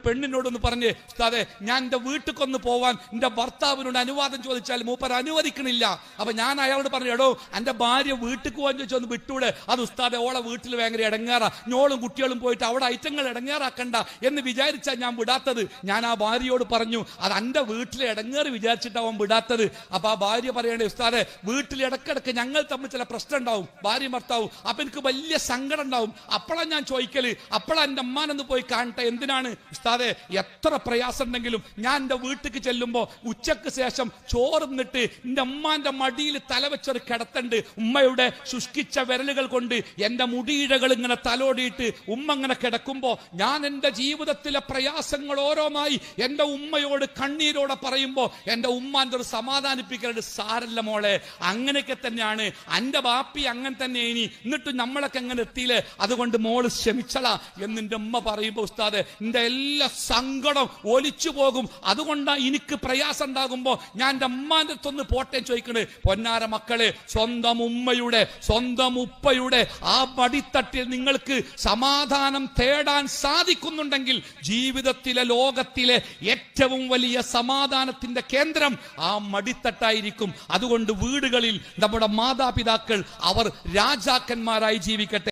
പെണ്ണിനോടൊന്ന് പറഞ്ഞ്, ഉസ്താദെ ഞാൻ എന്റെ വീട്ടിൽ പോവാൻ എന്റെ ഭർത്താവിനോട് അനുവാദം ചോദിച്ചാൽ മൂപ്പർ അനുവദിക്കണില്ല. അപ്പൊ ഞാൻ അയാളോട് പറഞ്ഞു, എടോ എന്റെ ഭാര്യ വീട്ടിൽ പോകാൻ ചോദിച്ചൊന്ന് വിട്ടൂടെ, അത് ഉസ്താദെ ഓളെ വീട്ടിൽ ഭയങ്കര ഇടങ്ങേറാ, ഞോളും കുട്ടികളും പോയിട്ട് അവിടെ ഐറ്റങ്ങൾ ഇടങ്ങേറാക്കണ്ട എന്ന് വിചാരിച്ചാ ഞാൻ വിടാത്തത്. ഞാൻ ആ ഭാര്യയോട് പറഞ്ഞു, അത് എന്റെ വീട്ടിലെ ഇടങ്ങേറ് വിചാരിച്ചിട്ട് അവൻ വിടാത്തത്. അപ്പൊ ആ ഭാര്യ പറയണേ, ഉസ്താദെ വീട്ടിൽ ഇടക്കിടക്ക് ഞങ്ങൾ തമ്മിൽ ചില പ്രശ്നം ഉണ്ടാവും, ഭാര്യ ഭർത്താവും, അപ്പൊ എനിക്ക് വലിയ സങ്കടം ഉണ്ടാവും. അപ്പോഴാണ് ഞാൻ ചോദിക്കല്, അപ്പോഴാ എന്റെ അമ്മാനൊന്ന് പോയി കാണട്ടെ. എന്തിനാണ് ഉസ്താദെ, എത്ര പ്രയാസം ഉണ്ടെങ്കിലും ഞാൻ എന്റെ വീട്ടിലേക്ക് ചെല്ലുമ്പോ ഉച്ചക്ക് ശേഷം ചോറുന്നിട്ട് എന്റെ അമ്മാന്റെ മടിയിൽ തലവെച്ചൊരു കിടത്തുണ്ട്. ഉമ്മയുടെ ശുഷ്കിച്ച വിരലുകൾ കൊണ്ട് എന്റെ മുടിയിഴകൾ ഇങ്ങനെ തലോടിയിട്ട് ഉമ്മ ഇങ്ങനെ കിടക്കുമ്പോ ഞാൻ എന്റെ ജീവിതത്തിലെ പ്രയാസങ്ങൾ ഓരോന്നായി എന്റെ ഉമ്മയോട് കണ്ണീരോടെ പറയുമ്പോ എന്റെ ഉമ്മാന്റെ ഒരു സമാധാനിപ്പിക്കലുണ്ട്. സാരല്ല മോളെ, അങ്ങനെയൊക്കെ തന്നെയാണ്, എന്റെ ബാപ്പി അങ്ങനെ തന്നെ ഇനി, എന്നിട്ട് നമ്മളൊക്കെ അങ്ങനെ എത്തിയില്ലേ, അതുകൊണ്ട് മോള് ക്ഷമിച്ചളാ എന്ന് എന്റെ ഉമ്മ പറയുമ്പോ ഉസ്താദെ എന്റെ എല്ലാ സങ്കടം ഒലിച്ചു പോകും. അതുകൊണ്ടാ എനിക്ക് പ്രയാസം ഉണ്ടാകുമ്പോ ഞാൻ എന്റെ അമ്മാന്റെ അടുത്തൊന്ന് പോട്ടെ ചോദിക്കണേ. പൊന്നാര മക്കളെ, സ്വന്തം ഉമ്മയുടെ സ്വന്തം ഉപ്പയുടെ ആ മടിത്തട്ടിൽ നിങ്ങൾക്ക് സമാധാനം തേടാൻ സാധിക്കുന്നുണ്ടെങ്കിൽ ജീവിതത്തിലെ ലോകത്തിലെ ഏറ്റവും വലിയ സമാധാനത്തിന്റെ കേന്ദ്രം ആ മടിത്തട്ടായിരിക്കും. അതുകൊണ്ട് വീടുകളിൽ നമ്മുടെ മാതാപിതാക്കൾ അവർ രാജാക്കന്മാരായി ജീവിക്കട്ടെ.